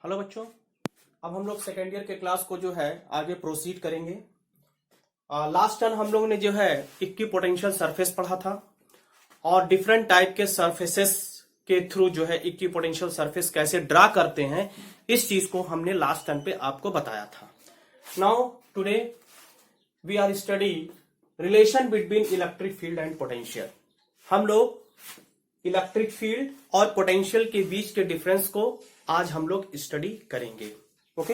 Hello बच्चों, अब हम लोग सेकेंड ईयर के क्लास को जो है आगे प्रोसीड करेंगे। लास्ट टर्न हम लोग ने जो है इक्वी पोटेंशियल सरफेस पढ़ा था और डिफरेंट टाइप के सरफेसेस के थ्रू जो है इक्वी पोटेंशियल सरफेस कैसे ड्रा करते हैं, इस चीज को हमने लास्ट टर्न पे आपको बताया था। Now today we are study relation between electric field and potential. हम लोग इलेक्ट्रिक फील्ड और पोटेंशियल के बीच के डिफरेंस को आज हम लोग स्टडी करेंगे। ओके,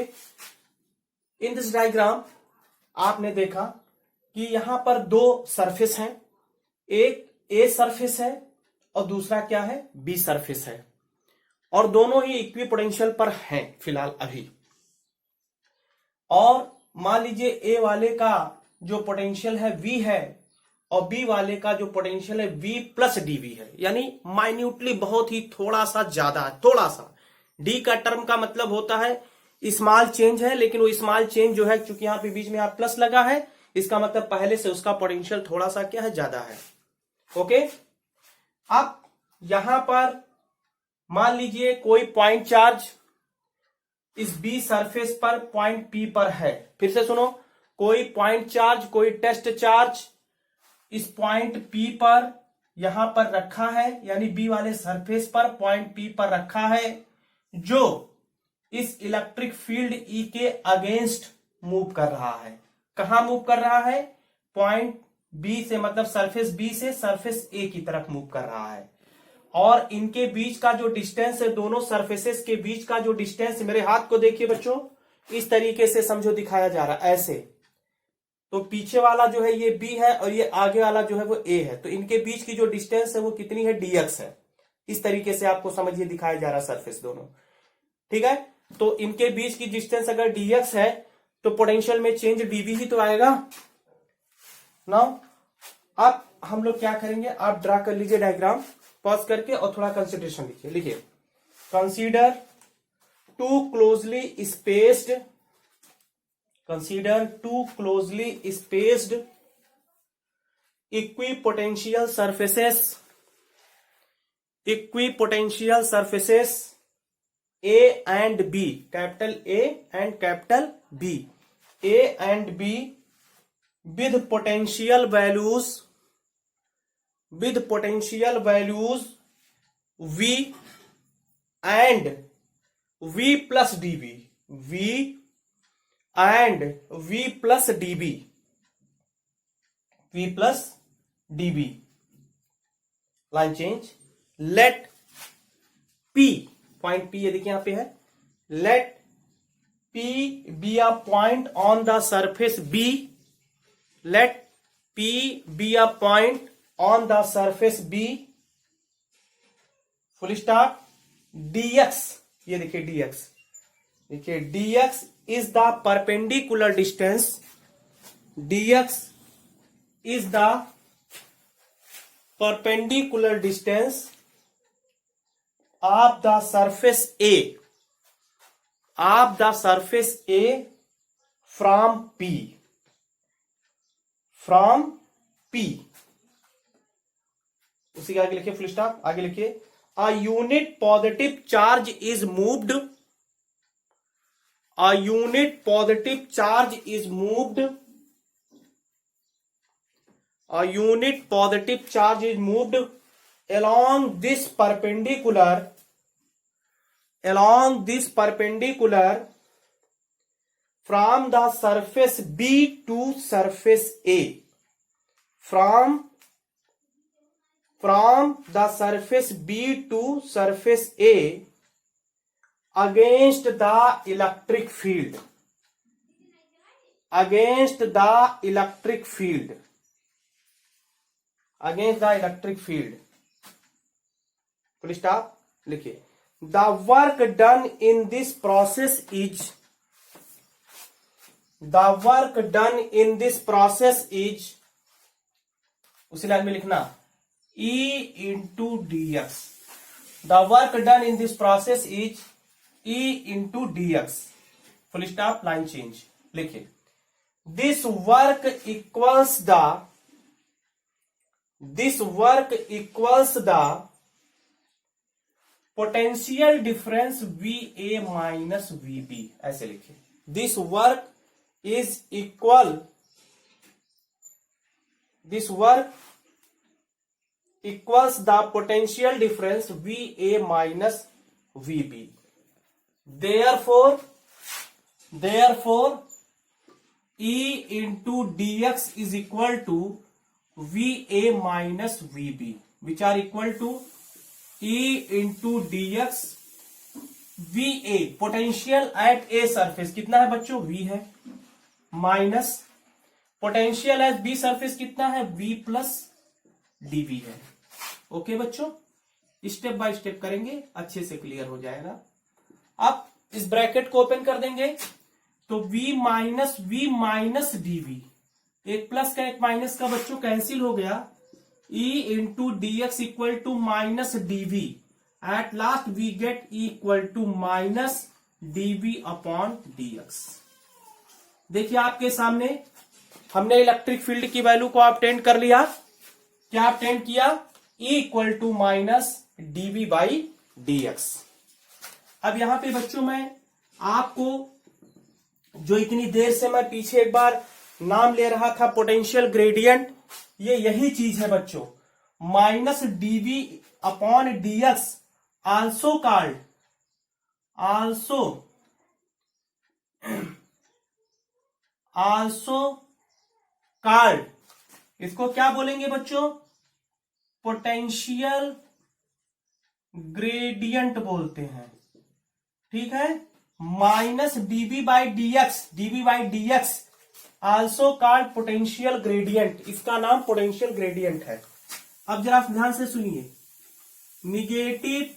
इन दिस डायग्राम आपने देखा कि यहां पर दो सरफेस हैं, एक ए सरफेस है और दूसरा क्या है, बी सरफेस है, और दोनों ही इक्वी पोटेंशियल पर हैं फिलहाल अभी। और मान लीजिए ए वाले का जो पोटेंशियल है V है और बी वाले का जो पोटेंशियल है V प्लस डीवी है, यानी माइन्यूटली बहुत ही थोड़ा सा ज्यादा है, थोड़ा सा। डी का टर्म का मतलब होता है स्मॉल चेंज है, लेकिन वो स्मॉल चेंज जो है चूंकि यहां पे बीच में आप प्लस लगा है, इसका मतलब पहले से उसका पोटेंशियल थोड़ा सा क्या है, ज्यादा है। ओके, अब यहां पर मान लीजिए कोई पॉइंट चार्ज इस बी सरफेस पर पॉइंट पी पर है। फिर से सुनो, कोई पॉइंट चार्ज, कोई टेस्ट चार्ज इस पॉइंट पी पर यहां पर रखा है, यानी बी वाले सरफेस पर पॉइंट पी पर रखा है, जो इस इलेक्ट्रिक फील्ड ई के अगेंस्ट मूव कर रहा है। कहां मूव कर रहा है? पॉइंट बी से, मतलब सरफेस बी से सरफेस ए की तरफ मूव कर रहा है। और इनके बीच का जो डिस्टेंस है, दोनों सरफेसेस के बीच का जो डिस्टेंस, मेरे हाथ को देखिए बच्चों, इस तरीके से समझो दिखाया जा रहा है ऐसे। तो पीछे वाला जो है ये बी है और ये आगे वाला जो है वो ए है, तो इनके बीच की जो डिस्टेंस है वो कितनी है, डीएक्स है। इस तरीके से आपको समझिए दिखाया जा रहा है सरफेस दोनों, ठीक है। तो इनके बीच की डिस्टेंस अगर डीएक्स है तो पोटेंशियल में चेंज डीवी ही तो आएगा। नाउ अब हम लोग क्या करेंगे, आप ड्रा कर लीजिए डायग्राम पॉज करके और थोड़ा कंसिडरेशन लिखिए। लिखिए, consider two closely spaced, consider two closely spaced equipotential surfaces A and B, capital A and capital B, A and B with potential values V and V plus dV, V and V plus dB, line change. Let P, point P ये देखिए यहां पे है, let P be a point on the surface B, let P be a point on the surface B, full stop. dx, ये देखिए dx, देखिए dx is the perpendicular distance, dx is the perpendicular distance of the surface A, from P, उसी के आगे लिखिए full stop. आगे लिखिए, a unit positive charge is moved, a unit positive charge is moved along this perpendicular from the surface B to surface A, from the surface B to surface A against the electric field, full stop. लिखिए, the work done in this process is, उसी line में लिखना E into dx, the work done in this process is E into dx, full stop, line change. लिखिए, this work equals the potential difference VA minus VB, ऐसे लिखिए। This work is equal, this work equals the potential difference VA minus VB। Therefore E into dx is equal to VA minus VB, which are equal to E into dx VA, potential at A surface कितना है बच्चों, V है, minus potential at B surface कितना है, V plus dV है। Okay बच्चों, step by step करेंगे, अच्छे से क्लियर हो जाएगा। अब इस ब्रैकेट को ओपन कर देंगे तो V माइनस dV, एक प्लस का एक माइनस का बच्चों कैंसिल हो गया, E into dx equal to minus dV, at last we get E equal to minus dV upon dx। देखिए आपके सामने हमने इलेक्ट्रिक फील्ड की वैल्यू को ऑब्टेन कर लिया। क्या ऑब्टेन किया, E equal to minus dV by dx। अब यहां पे बच्चों मैं आपको जो इतनी देर से मैं पीछे एक बार नाम ले रहा था पोटेंशियल ग्रेडियंट, ये यही चीज है बच्चों, minus dV upon dx, also called, इसको क्या बोलेंगे बच्चों, पोटेंशियल ग्रेडियंट बोलते हैं, ठीक है। Minus dV by dx also called potential gradient, इसका नाम पोटेंशियल ग्रेडियंट है। अब जरा ध्यान से सुनिए, negative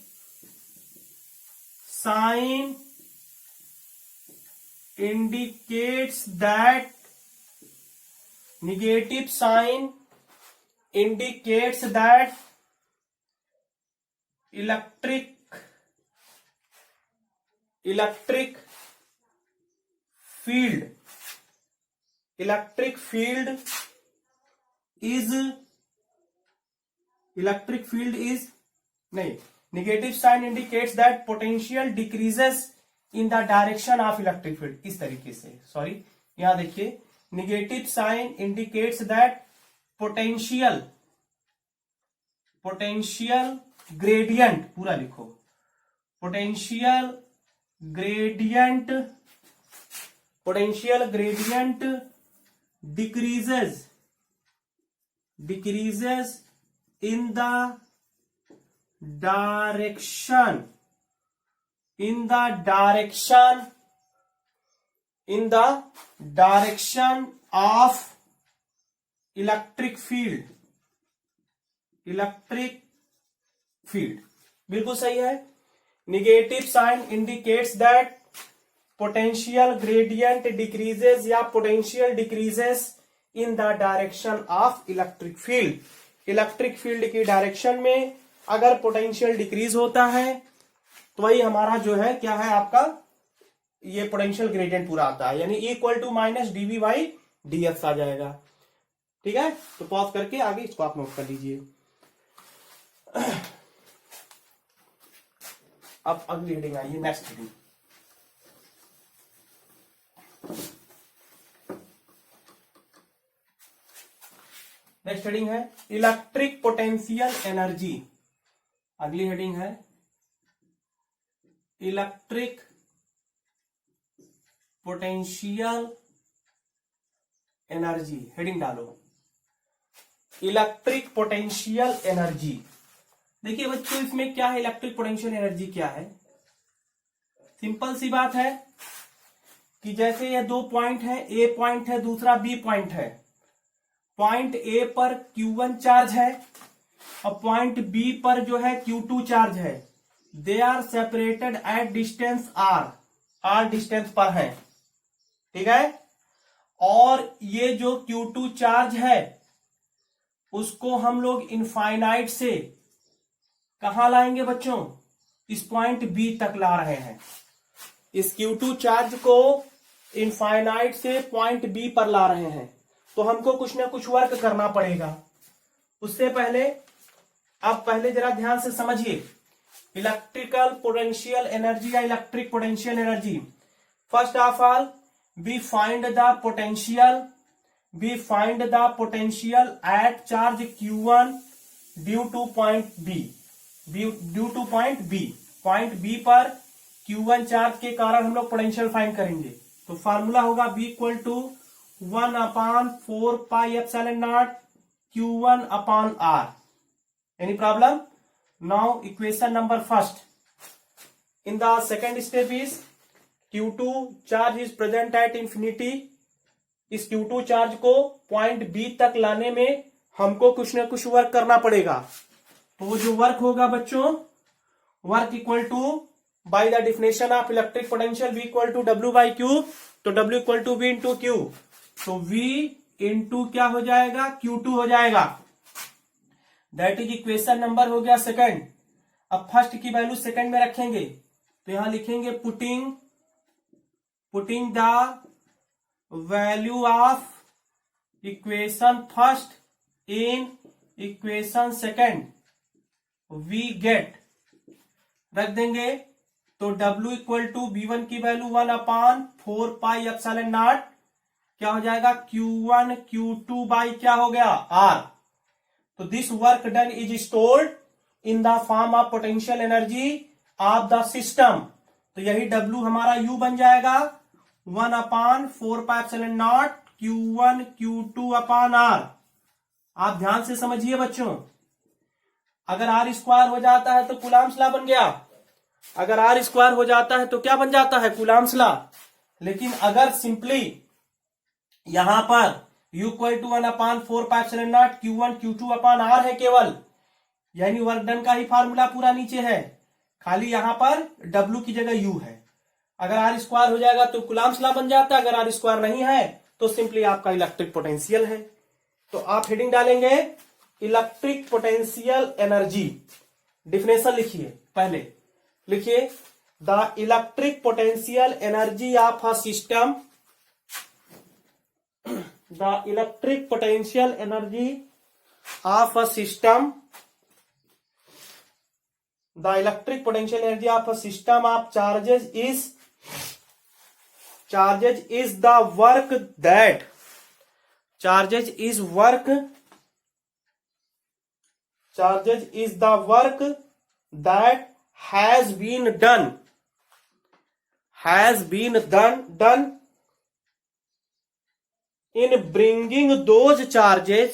sign indicates that electric field is negative sign indicates that potential decreases in the direction of electric field। इस तरीके से, सॉरी यहां देखिए, negative sign indicates that potential gradient, पूरा लिखो, potential gradient decreases in the direction of electric field। बिल्कुल सही है। Negative sign indicates that potential gradient decreases या potential decreases in the direction of electric field. Electric field की direction में अगर potential decrease होता है तो वही हमारा जो है क्या है, आपका ये पोटेंशियल ग्रेडियंट पूरा आता है, यानी equal to minus dV by dx आ जाएगा। ठीक है, तो पॉज करके आगे इसको आप नोट कर लीजिए। अब अगली हेडिंग आइए, नेक्स्ट हेडिंग। नेक्स्ट हेडिंग है इलेक्ट्रिक पोटेंशियल एनर्जी। अगली हेडिंग है इलेक्ट्रिक पोटेंशियल एनर्जी। हेडिंग डालो इलेक्ट्रिक पोटेंशियल एनर्जी। देखिए बच्चों, इसमें क्या है, इलेक्ट्रिक पोटेंशियल एनर्जी क्या है, सिंपल सी बात है कि जैसे ये दो पॉइंट है, ए पॉइंट है, दूसरा बी पॉइंट है। पॉइंट ए पर Q1 चार्ज है और पॉइंट बी पर जो है Q2 चार्ज है। They are separated at distance R distance पर है, ठीक है। और ये जो Q2 चार्ज है उसको हम लोग इनफाइनाइट से कहां लाएंगे बच्चों, इस पॉइंट बी तक ला रहे हैं। इस Q2 चार्ज को इनफाइनाइट से पॉइंट बी पर ला रहे हैं, तो हमको कुछ ना कुछ वर्क करना पड़ेगा। उससे पहले, अब पहले जरा ध्यान से समझिए, इलेक्ट्रिकल पोटेंशियल एनर्जी या electric potential energy. First of all we find the potential at charge Q1 due to point B पर Q1 चार्ज के कारण हम लोग पोटेंशियल फाइंड करेंगे। तो फार्मूला होगा B equal to 1/4πε0 Q1 upon R। Any problem? Now equation number first. In the second step is Q2 charge is present at infinity. इस Q2 charge को पॉइंट B तक लाने में हमको कुछ ना कुछ वर्क करना पड़ेगा। तो जो वर्क होगा बच्चों, work equal to by the definition of electric potential V equal to W बाई Q, तो W equal to V into Q, तो V इंटू क्या हो जाएगा, Q2 हो जाएगा। दैट इज इक्वेशन नंबर हो गया सेकंड। अब फर्स्ट की वैल्यू सेकंड में रखेंगे, तो यहां लिखेंगे putting the value of equation first in equation second we get, रख देंगे। तो W इक्वल टू V1 की वैल्यू 1/4πε0 क्या हो जाएगा, Q1 Q2 बाई क्या हो गया, R। तो this work done is stored in the form of potential energy of the system. तो यही W हमारा U बन जाएगा 1/4πε0 Q1 Q2 अपॉन R। आप ध्यान से समझिए बच्चों, अगर R स्क्वायर हो जाता है तो कूलम्ब्स लॉ बन गया। अगर R स्क्वायर हो जाता है तो क्या बन जाता है, कूलम्ब्स लॉ। लेकिन अगर सिंपली यहां पर U equal to 1/4πε0 Q1 Q2 upon R है केवल, यानी वर्क डन का ही फार्मूला पूरा नीचे है, खाली यहां पर W की जगह U है। अगर R स्क्वायर हो जाएगा तो कूलम्ब्स लॉ बन जाता है। अगर R स्क्वायर नहीं है तो सिंपली आपका इलेक्ट्रिक पोटेंशियल है। तो आप हेडिंग डालेंगे इलेक्ट्रिक पोटेंशियल एनर्जी। डिफिनेशन लिखिए, पहले लिखिए the electric potential energy of a system, the electric potential energy of a system, the electric potential energy of a system of charges is the work that, charges is the work that has been done in bringing those charges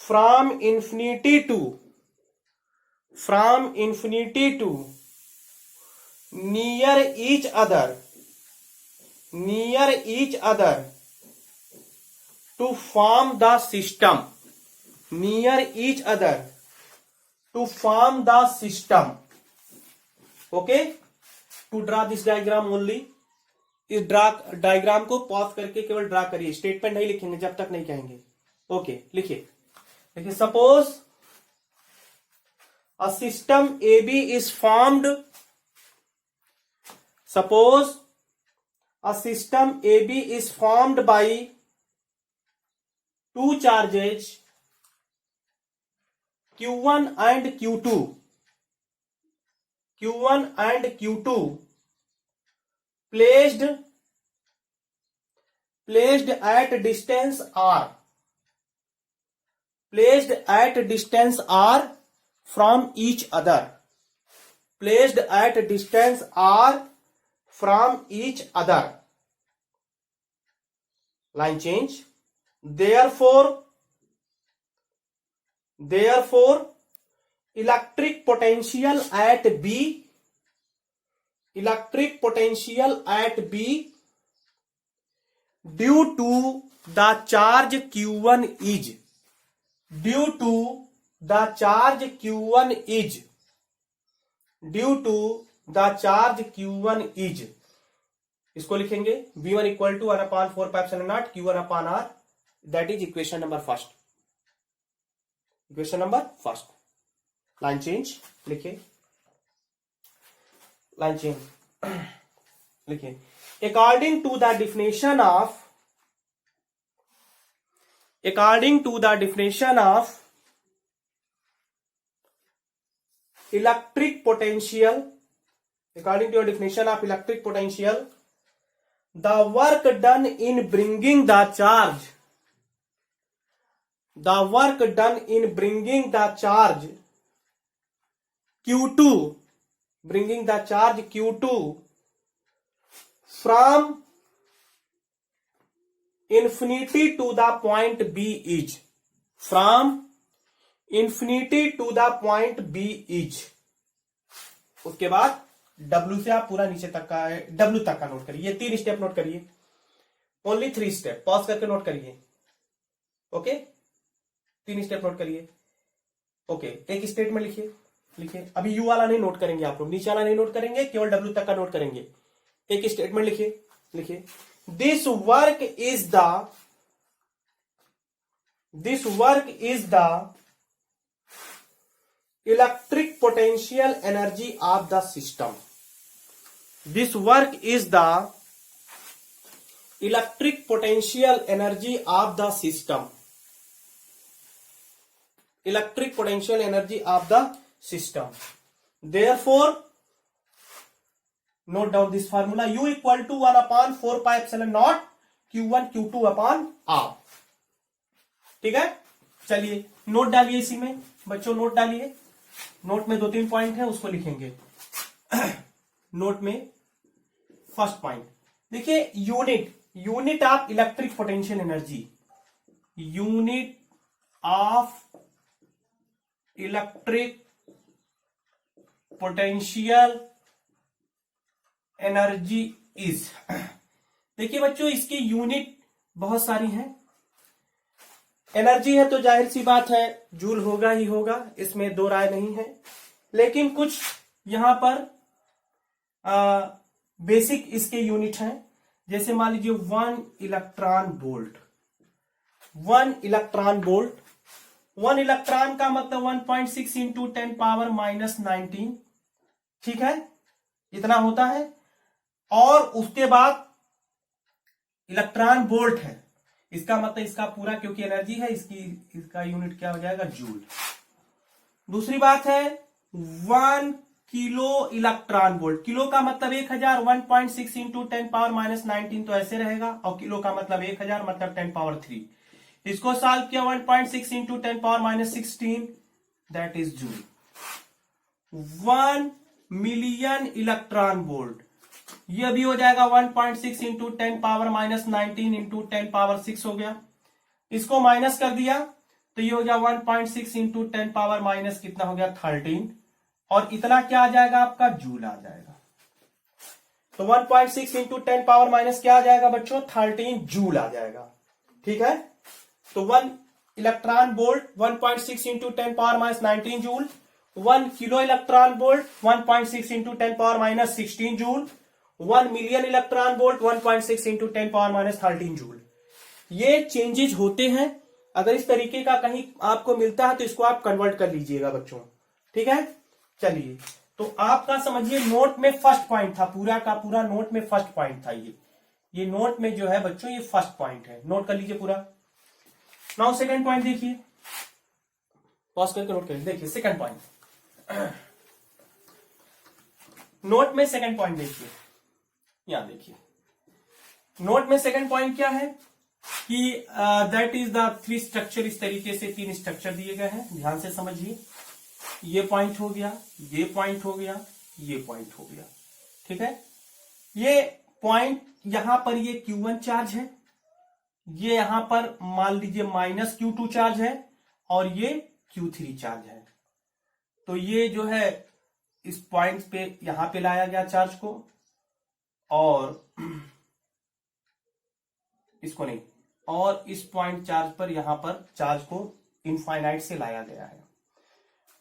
from infinity to near each other to form the system, okay। to draw this diagram only, इस diagram को pause करके केवल draw करिए, statement नहीं लिखेंगे जब तक नहीं कहेंगे। ओके लिखिए suppose a system AB is formed, suppose a system AB is formed by two charges Q1 and Q2 placed at distance R from each other, line change। therefore electric potential at B due to the charge Q1 is इसको लिखेंगे V1 equal to 1/4πε0 Q1 upon R। That is equation number first. Line change लिखिए, according to the definition of according to the definition of electric potential, according to your definition of electric potential, the work done in bringing the charge, the work done in bringing the charge Q2, bringing the charge Q2 from infinity to the point B is, from infinity to the point B is, उसके बाद W से आप पूरा नीचे तक का W तक का नोट करिए, ये 3 स्टेप नोट करिए, ओनली 3 स्टेप, पॉज करके नोट करिए, ओके 3 स्टेप नोट करिए, ओके एक स्टेटमेंट लिखिए, लिखिए अभी यू वाला नहीं नोट करेंगे आप लोग, नीचे वाला नहीं नोट करेंगे, केवल W तक का नोट करेंगे। एक स्टेटमेंट लिखिए, लिखिए this work is the electric potential energy of the system, this work is the electric potential energy of the system, electric potential energy of the system. Therefore, note down this formula, U equal to 1 upon 4 pi epsilon naught Q1 Q2 upon R। ठीक है, चलिए note डालिए, इसी में बच्चों note डालिए, note में 2-3 point है उसको लिखेंगे। नोट में फर्स्ट पॉइंट देखिए, unit of electric potential energy, unit of electric potential energy is, देखिए बच्चों इसकी यूनिट बहुत सारी हैं, एनर्जी है तो जाहिर सी बात है जूल होगा ही होगा, इसमें दो राय नहीं है, लेकिन कुछ यहां पर बेसिक इसके यूनिट हैं, जैसे मान लीजिए 1 electron volt, 1 electron volt, 1 electron का मतलब 1.6 इंटू 10 पावर माइनस 19, ठीक है, इतना होता है। और उसके बाद इलेक्ट्रॉन वोल्ट है, इसका मतलब इसका पूरा, क्योंकि एनर्जी है इसका यूनिट क्या हो जाएगा, जूल। दूसरी बात है 1 किलो इलेक्ट्रॉन वोल्ट, किलो का मतलब 1000, 1.6 इंटू 10 पावर माइनस 19 तो ऐसे रहेगा, और किलो का मतलब 1000 मतलब 10 पावर 3, इसको सॉल्व किया 1.6 into 10 power minus 16, that is joule. 1 million electron volt, यह भी हो जाएगा 1.6 into 10 power minus 19 into 10 power 6 हो गया, इसको माइनस कर दिया तो ये हो गया 1.6 इंटू 10 पावर माइनस कितना हो गया 13, और इतना क्या आ जाएगा आपका, जूल आ जाएगा। तो 1.6 इंटू 10 पावर माइनस क्या आ जाएगा बच्चों, 13 जूल आ जाएगा, ठीक है। तो 1 electron volt 1.6 into 10 power minus 19 joule, 1 kilo electron volt 1.6 into 10 power minus 16 joule, 1 million electron volt 1.6 into 10 power minus 13 joule. ये चेंजेस होते हैं, अगर इस तरीके का कहीं आपको मिलता है तो इसको आप कन्वर्ट कर लीजिएगा बच्चों, ठीक है। चलिए तो आपका समझिए नोट में फर्स्ट पॉइंट था, पूरा का पूरा नोट में फर्स्ट पॉइंट था, ये नोट में जो है बच्चों ये फर्स्ट पॉइंट है, नोट कर लीजिए पूरा। नाउ सेकंड पॉइंट देखिए, पॉज करके नोट करिए, देखिए सेकंड पॉइंट, नोट में सेकंड पॉइंट देखिए, यहां देखिए नोट में सेकंड पॉइंट क्या है कि दैट इज द 3 स्ट्रक्चर, इस तरीके से 3 स्ट्रक्चर दिए गए हैं, ध्यान से समझिए, ये पॉइंट हो गया, ये पॉइंट हो गया, ये पॉइंट हो गया, ठीक है। ये पॉइंट यहां पर ये Q1 चार्ज है, ये यहां पर मान लीजिए माइनस Q2 चार्ज है, और ये Q3 चार्ज है। तो ये जो है इस पॉइंट पे यहां पे लाया गया चार्ज को, और इसको नहीं, और इस पॉइंट चार्ज पर यहां पर चार्ज को इनफाइनाइट से लाया गया है।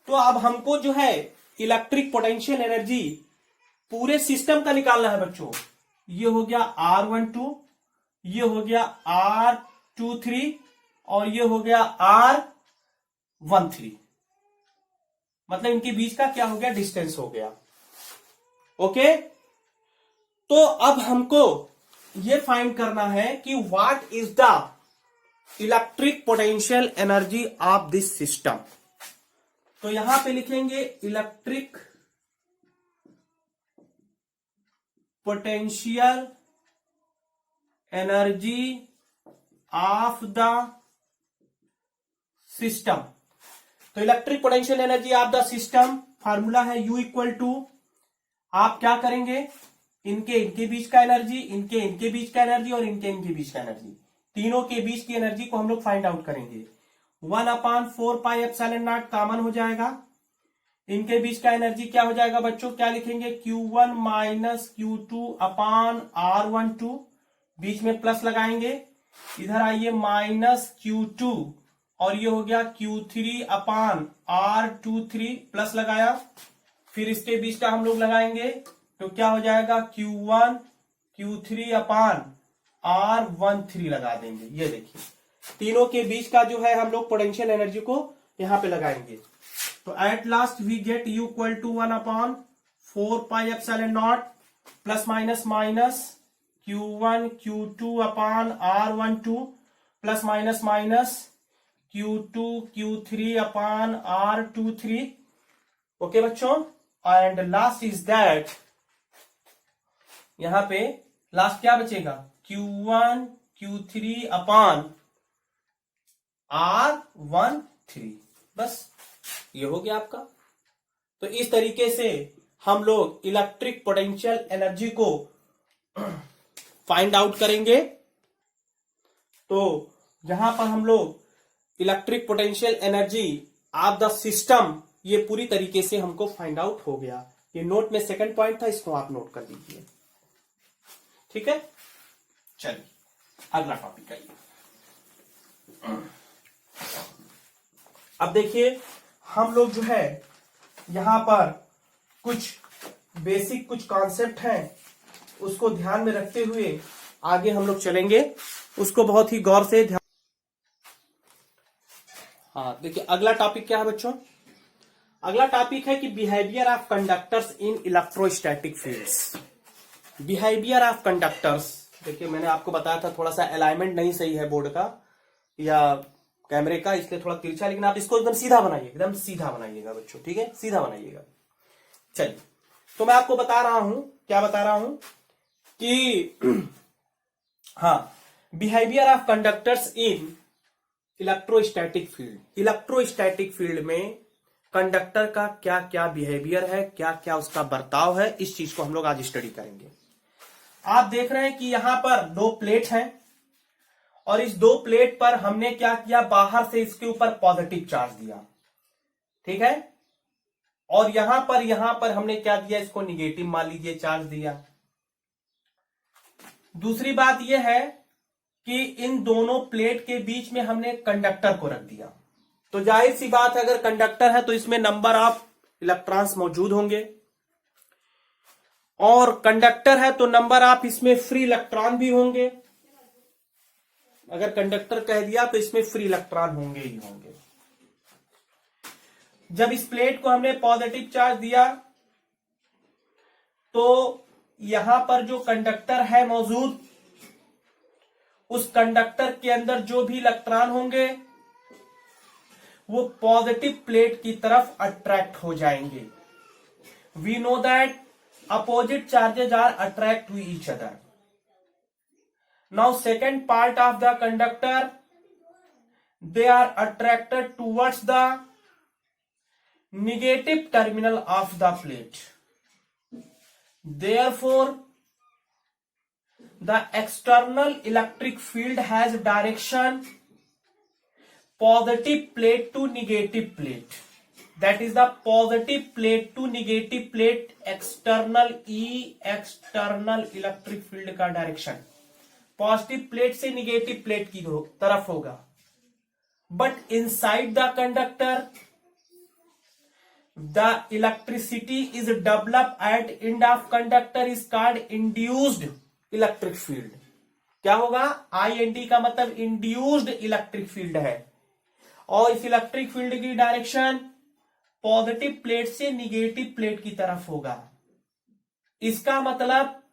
तो अब हमको जो है इलेक्ट्रिक पोटेंशियल एनर्जी पूरे सिस्टम का निकालना है बच्चों। ये हो गया R12, ये हो गया R23, और ये हो गया R13, मतलब इनके बीच का क्या हो गया, डिस्टेंस हो गया, ओके। तो अब हमको ये फाइंड करना है कि what is the electric potential energy of this system. तो यहां पे लिखेंगे electric potential energy of the system. तो electric potential energy of the system formula है U इक्वल टू, आप क्या करेंगे, इनके बीच का एनर्जी, इनके बीच का एनर्जी और इनके बीच का एनर्जी, तीनों के बीच की एनर्जी को हम लोग फाइंड आउट करेंगे। 1/4 पाई एप्सिलॉन नॉट कॉमन हो जाएगा। इनके बीच का एनर्जी क्या हो जाएगा बच्चों, क्या लिखेंगे, Q1 minus Q2 upon R12, बीच में प्लस लगाएंगे, इधर आइए माइनस Q2 और ये हो गया Q3 अपान R23, प्लस लगाया, फिर इसके बीच का हम लोग लगाएंगे तो क्या हो जाएगा Q1 Q3 अपान R13 लगा देंगे। ये देखिए तीनों के बीच का जो है हम लोग पोटेंशियल एनर्जी को यहां पे लगाएंगे। तो at last we get U equal to 1/4 pi epsilon naught plus minus minus Q1 Q2 upon R12 plus minus minus Q2 Q3 upon R23। Okay बच्चों, एंड लास्ट इज दैट, यहां पे last क्या बचेगा, Q1 Q3 अपान R13, बस ये हो गया आपका। तो इस तरीके से हम लोग इलेक्ट्रिक पोटेंशियल एनर्जी को फाइंड आउट करेंगे। तो यहां पर हम लोग electric potential energy of the system, ये पूरी तरीके से हमको फाइंड आउट हो गया। ये नोट में सेकंड पॉइंट था, इसको आप नोट कर लीजिए, ठीक है। चलिए अगला टॉपिक आइए। अब देखिए हम लोग जो है यहां पर कुछ बेसिक कुछ कॉन्सेप्ट हैं, उसको ध्यान में रखते हुए आगे हम लोग चलेंगे, उसको बहुत ही गौर से ध्यान। हाँ देखिए अगला टॉपिक क्या है बच्चों, अगला टॉपिक है कि behaviour of conductors in electrostatic fields. Behaviour of conductors, देखिए मैंने आपको बताया था थोड़ा सा अलाइनमेंट नहीं सही है बोर्ड का या कैमरे का, इसलिए थोड़ा तिरछा, लेकिन आप इसको एकदम सीधा बनाइए, एकदम सीधा बनाइएगा बच्चों, ठीक है, सीधा बनाइएगा। चलिए तो मैं आपको बता रहा हूं, क्या बता रहा हूं कि हाँ, behaviour of conductors in electrostatic field. Electrostatic field में कंडक्टर का क्या क्या बिहेवियर है, क्या क्या उसका बर्ताव है, इस चीज को हम लोग आज स्टडी करेंगे। आप देख रहे हैं कि यहां पर दो प्लेट हैं और इस दो प्लेट पर हमने क्या किया, बाहर से इसके ऊपर पॉजिटिव चार्ज दिया, ठीक है, और यहां पर हमने क्या दिया, इसको निगेटिव मान लीजिए चार्ज दिया। दूसरी बात यह है कि इन दोनों प्लेट के बीच में हमने कंडक्टर को रख दिया, तो जाहिर सी बात है अगर कंडक्टर है तो इसमें नंबर ऑफ इलेक्ट्रॉन्स मौजूद होंगे, और कंडक्टर है तो नंबर ऑफ इसमें फ्री इलेक्ट्रॉन भी होंगे। अगर कंडक्टर कह दिया तो इसमें फ्री इलेक्ट्रॉन होंगे ही होंगे। जब इस प्लेट को हमने पॉजिटिव चार्ज दिया तो यहां पर जो कंडक्टर है मौजूद, उस कंडक्टर के अंदर जो भी इलेक्ट्रॉन होंगे वो पॉजिटिव प्लेट की तरफ अट्रैक्ट हो जाएंगे। We know that opposite charges are attract to each other. Now second part of the conductor, they are attracted towards the negative terminal of the plate. Therefore, the external electric field has direction positive plate to negative plate. That is the positive plate to negative plate, external external electric field का direction positive plate से negative plate की तरफ होगा। But inside the conductor the electricity is develop at end of conductor is called induced electric field. क्या होगा, IND का मतलब induced electric field है, और इस इलेक्ट्रिक फील्ड की डायरेक्शन पॉजिटिव प्लेट से निगेटिव प्लेट की तरफ होगा। इसका मतलब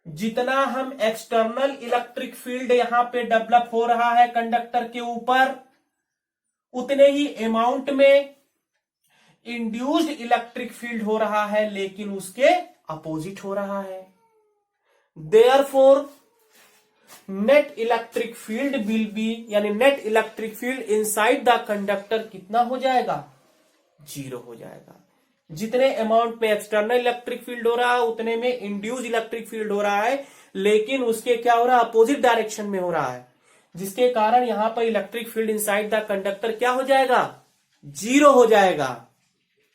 जितना हम एक्सटर्नल इलेक्ट्रिक फील्ड यहां पे डेवलप हो रहा है कंडक्टर के ऊपर, उतने ही अमाउंट में इंड्यूस्ड इलेक्ट्रिक फील्ड हो रहा है, लेकिन उसके अपोजिट हो रहा है। Therefore net electric field will be, यानी net electric field inside the conductor कितना हो जाएगा? 0 हो जाएगा। जितने अमाउंट में एक्सटर्नल इलेक्ट्रिक फील्ड हो रहा है उतने में इंड्यूस इलेक्ट्रिक फील्ड हो रहा है, लेकिन उसके क्या हो रहा है? अपोजिट डायरेक्शन में हो रहा है, जिसके कारण यहां पर electric field inside the conductor क्या हो जाएगा? 0 हो जाएगा।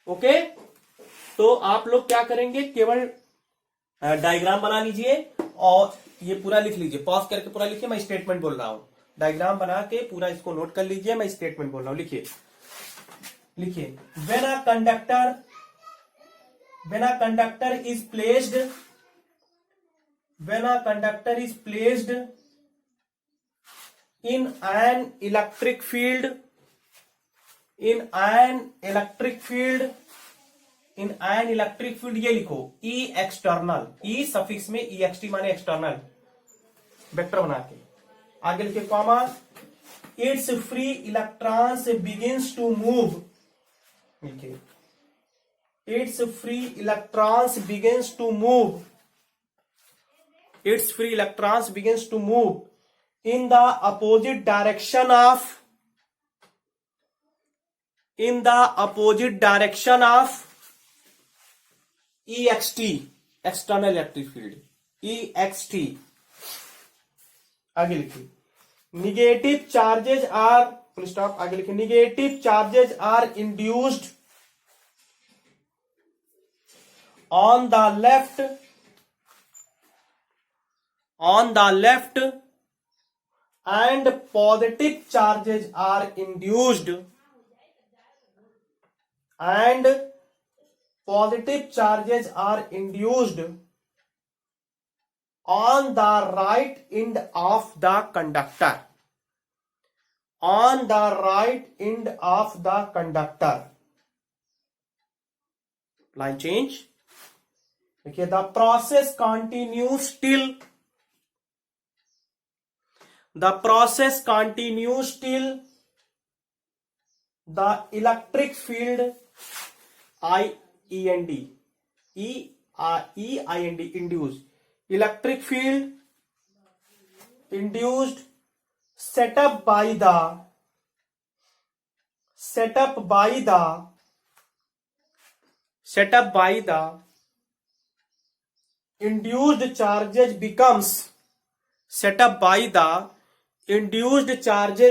ओके, तो आप लोग क्या करेंगे, केवल डायग्राम बना लीजिए और ये पूरा लिख लीजिए, पॉज करके पूरा लिखिए, मैं स्टेटमेंट बोल रहा हूं। डायग्राम बना के पूरा इसको नोट कर लीजिए, मैं स्टेटमेंट बोल रहा हूं। लिखिए when a conductor is placed in an electric field ये लिखो E एक्सटर्नल, E सफिक्स में EXT माने एक्सटर्नल, वेक्टर बना के आगे लिखे comma, it's free electrons begins to move, लिखिए its free electrons begins to move in the opposite direction of EXT, external electric field, EXT। आगे लिखिए negative charges are, full stop, आगे लिखिए negative charges are induced on the left and positive charges are induced on the right end of the conductor, line change। देखिए the process continues till the electric field EIND induced, electric field induced set up by the induced charges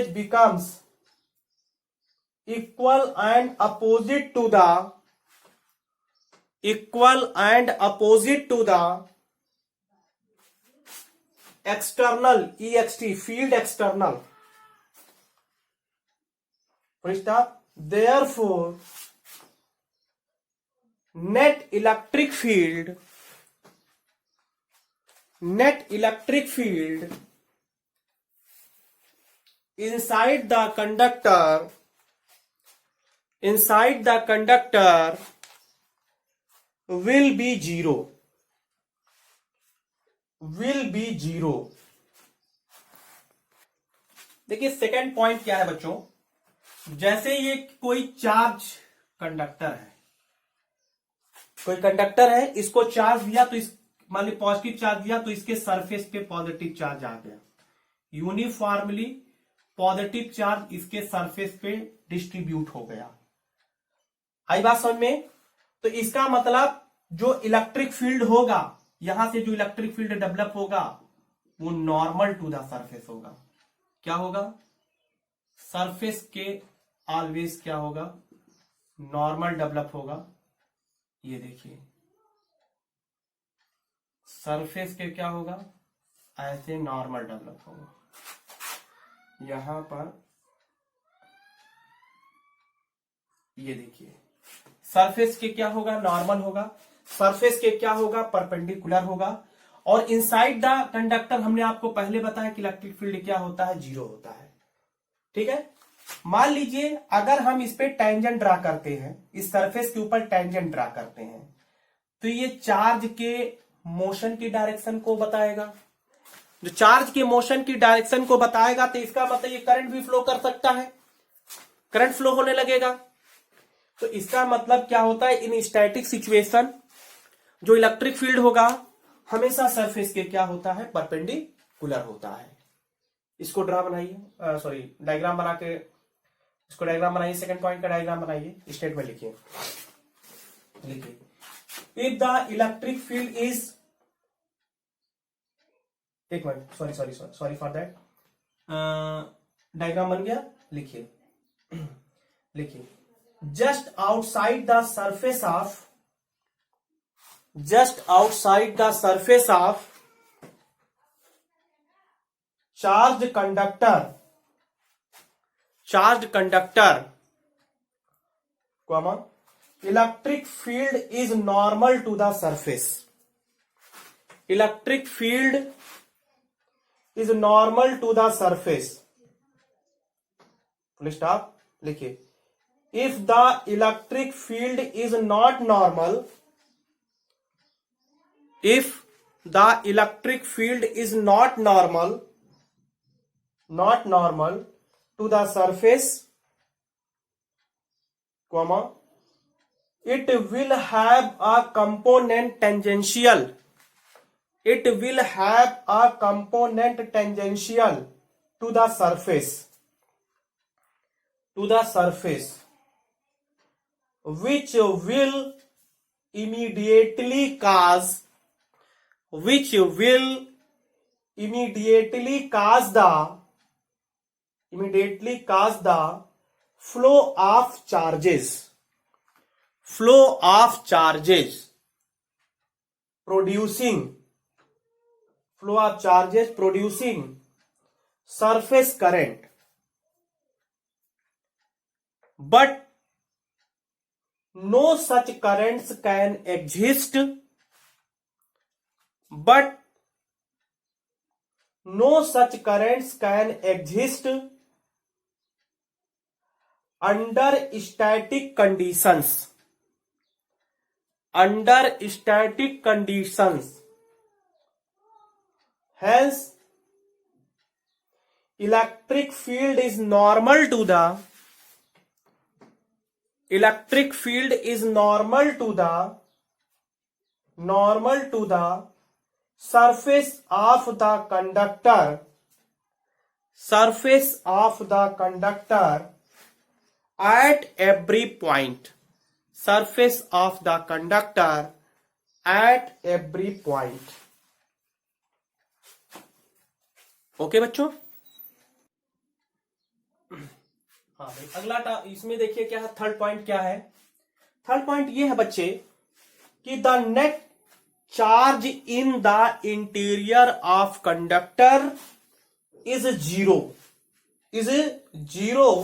becomes equal and opposite to the external EXT field external, therefore net electric field inside the conductor will be zero। देखिए second point क्या है बच्चों, जैसे ये कोई conductor है, इसको charge दिया तो इस मान ली पॉजिटिव चार्ज दिया तो इसके सरफेस पे पॉजिटिव चार्ज आ गया, यूनिफॉर्मली पॉजिटिव चार्ज इसके सरफेस पे डिस्ट्रीब्यूट हो गया। आई बात समझ में? तो इसका मतलब जो इलेक्ट्रिक फील्ड होगा, यहां से जो इलेक्ट्रिक फील्ड डेवलप होगा वो नॉर्मल टू द सरफेस होगा। क्या होगा? सरफेस के ऑलवेज क्या होगा? नॉर्मल डेवलप होगा। ये देखिए सरफेस के क्या होगा? ऐसे नॉर्मल डेवलप होगा। यहां पर ये देखिए सरफेस के क्या होगा? नॉर्मल होगा। सरफेस के क्या होगा? परपेंडिकुलर होगा। और इनसाइड द कंडक्टर हमने आपको पहले बताया कि इलेक्ट्रिक फील्ड क्या होता है? 0 होता है। ठीक है, मान लीजिए अगर हम इस पे टेंजेंट ड्रा करते हैं, इस सरफेस के ऊपर टेंजेंट ड्रा करते हैं, तो ये चार्ज के मोशन की डायरेक्शन को बताएगा, जो चार्ज के मोशन की डायरेक्शन को बताएगा, तो इसका मतलब ये करंट भी फ्लो कर सकता है, करंट फ्लो होने लगेगा। तो इसका मतलब क्या होता है, इन स्टैटिक सिचुएशन जो इलेक्ट्रिक फील्ड होगा हमेशा सरफेस के क्या होता है, परपेंडिकुलर होता है। इसको ड्रा बनाइए, सॉरी डायग्राम बना के, इसको डायग्राम बनाइए, सेकंड पॉइंट का डायग्राम बनाइए, स्टेटमेंट लिखिए। If the electric field is, एक minute, sorry for that, diagram बन गया, लिखिए लिखिए। Just outside the surface of, just outside the surface of charged conductor, comma, electric field is normal to the surface, electric field is normal to the surface, full stop, लिखिए। if the electric field is not normal, if the electric field is not normal to the surface, comma, it will have a component tangential, it will have a component tangential to the surface, which will immediately cause the flow of charges producing surface current, but no such currents can exist under static conditions, hence electric field is normal to the surface of the conductor at every point, okay बच्चों। हाँ भाई, अगला इसमें देखिए क्या है, third point क्या है। थर्ड पॉइंट ये है बच्चे कि the net charge in the interior of conductor is zero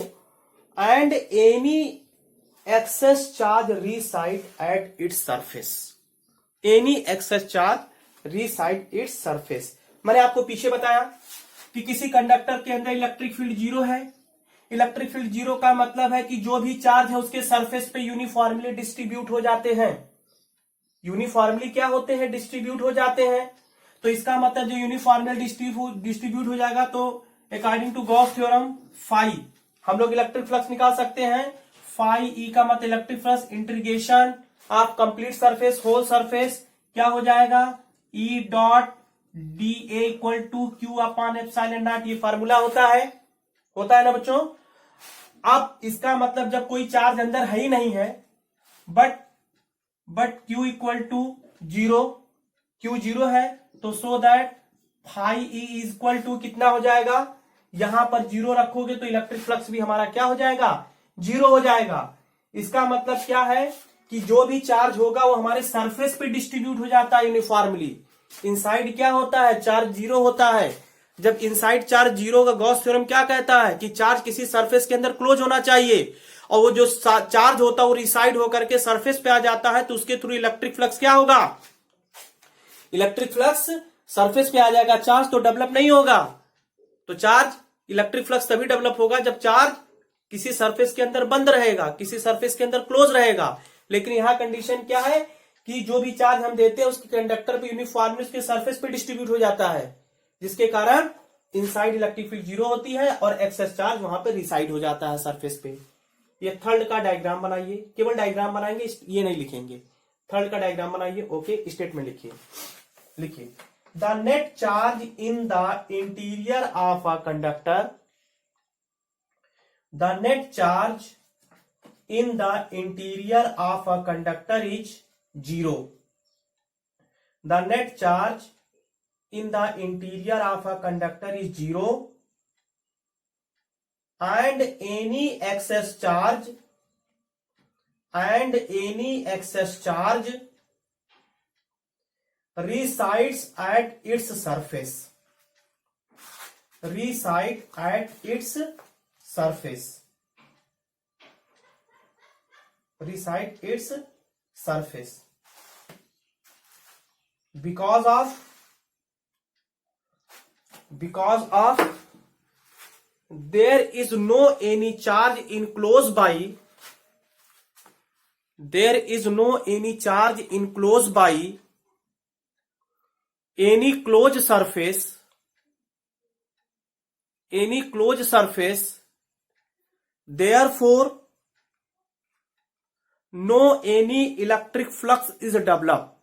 and any excess charge reside at its surface, मैंने आपको पीछे बताया कि किसी कंडक्टर के अंदर इलेक्ट्रिक फील्ड जीरो है। इलेक्ट्रिक फील्ड जीरो का मतलब है कि जो भी चार्ज है उसके सरफेस पे यूनिफॉर्मली डिस्ट्रीब्यूट हो जाते हैं, यूनिफॉर्मली क्या होते हैं, डिस्ट्रीब्यूट हो जाते हैं। तो इसका मतलब जो यूनिफॉर्मली डिस्ट्रीब्यूट हो जाएगा, तो according to Gauss theorem phi हम लोग इलेक्ट्रिक फ्लक्स निकाल सकते हैं। फाई ई का मतलब electric flux integration of complete surface whole surface क्या हो जाएगा, E dot D A equal to Q upon epsilon naught, ये फार्मूला होता है ना बच्चों। अब इसका मतलब जब कोई चार्ज अंदर है ही नहीं है, but Q equal to zero, Q zero है, तो so that phi E is equal to कितना हो जाएगा, यहां पर जीरो रखोगे तो इलेक्ट्रिक फ्लक्स भी हमारा क्या हो जाएगा, जीरो हो जाएगा। इसका मतलब क्या है कि जो भी चार्ज होगा वो हमारे सरफेस पे डिस्ट्रीब्यूट हो जाता है यूनिफॉर्मली। इनसाइड क्या होता है, चार्ज जीरो होता है। जब इनसाइड चार्ज जीरो का गॉस थ्योरम क्या कहता है कि चार्ज किसी सरफेस के अंदर क्लोज होना चाहिए, और वो जो चार्ज होता है वो रिसाइड होकर के सरफेस पे आ जाता है, तो उसके थ्रू इलेक्ट्रिक फ्लक्स क्या होगा, इलेक्ट्रिक फ्लक्स सरफेस पे आ जाएगा। चार्ज तो डेवलप नहीं होगा, तो चार्ज इलेक्ट्रिक फ्लक्स तभी डेवलप होगा जब चार्ज किसी सरफेस के अंदर बंद रहेगा, किसी सरफेस के अंदर क्लोज रहेगा। लेकिन यहां कंडीशन क्या है कि जो भी चार्ज हम देते हैं उसके कंडक्टर पे यूनिफॉर्मली उसके सरफेस पे डिस्ट्रीब्यूट हो जाता है, जिसके कारण इनसाइड इलेक्ट्रिक फील्ड 0 होती है और एक्सेस चार्ज वहां पे रिसाइड हो जाता है सरफेस पे। ये थर्ड का डायग्राम बनाइए, केवल डायग्राम बनाएंगे, ये नहीं लिखेंगे। थर्ड का डायग्राम बनाइए। ओके, स्टेटमेंट लिखिए the net charge in the interior of a conductor, the net charge in the interior of a conductor is 0. The net charge in the interior of a conductor is 0 and any excess charge resides at its surface. Reside its surface because of there is no any charge enclosed by any closed surface, therefore no any electric flux is developed.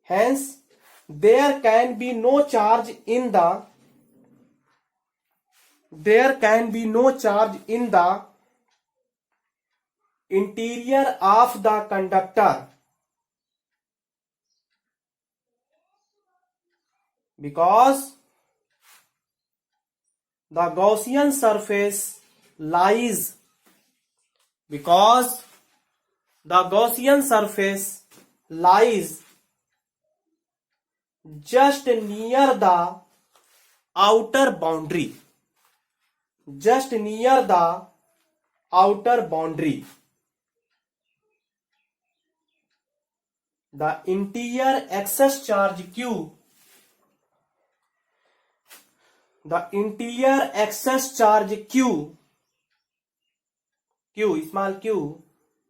Hence there can be no charge in the interior of the conductor because the Gaussian surface lies just near the outer boundary. The interior excess charge Q small q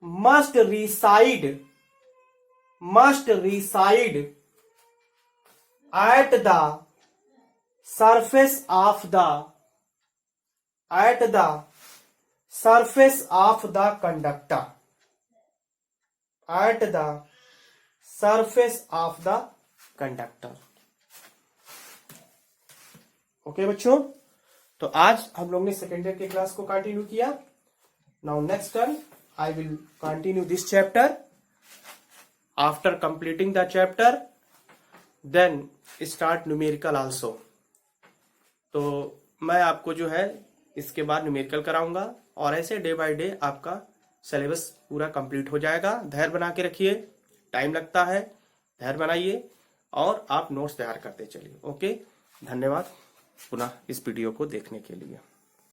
must reside at the surface of the conductor. Okay बच्चों, तो आज हम लोग ने second year के class को continue किया। Now next turn I will continue this chapter. After completing the chapter then start numerical also. तो मैं आपको जो है इसके बाद न्यूमेरिकल कराऊंगा और ऐसे डे बाय डे आपका सिलेबस पूरा कंप्लीट हो जाएगा। धैर्य बना के रखिए, टाइम लगता है, धैर्य बनाइए और आप नोट्स तैयार करते चलिए। ओके, धन्यवाद पुनः इस वीडियो को देखने के लिए।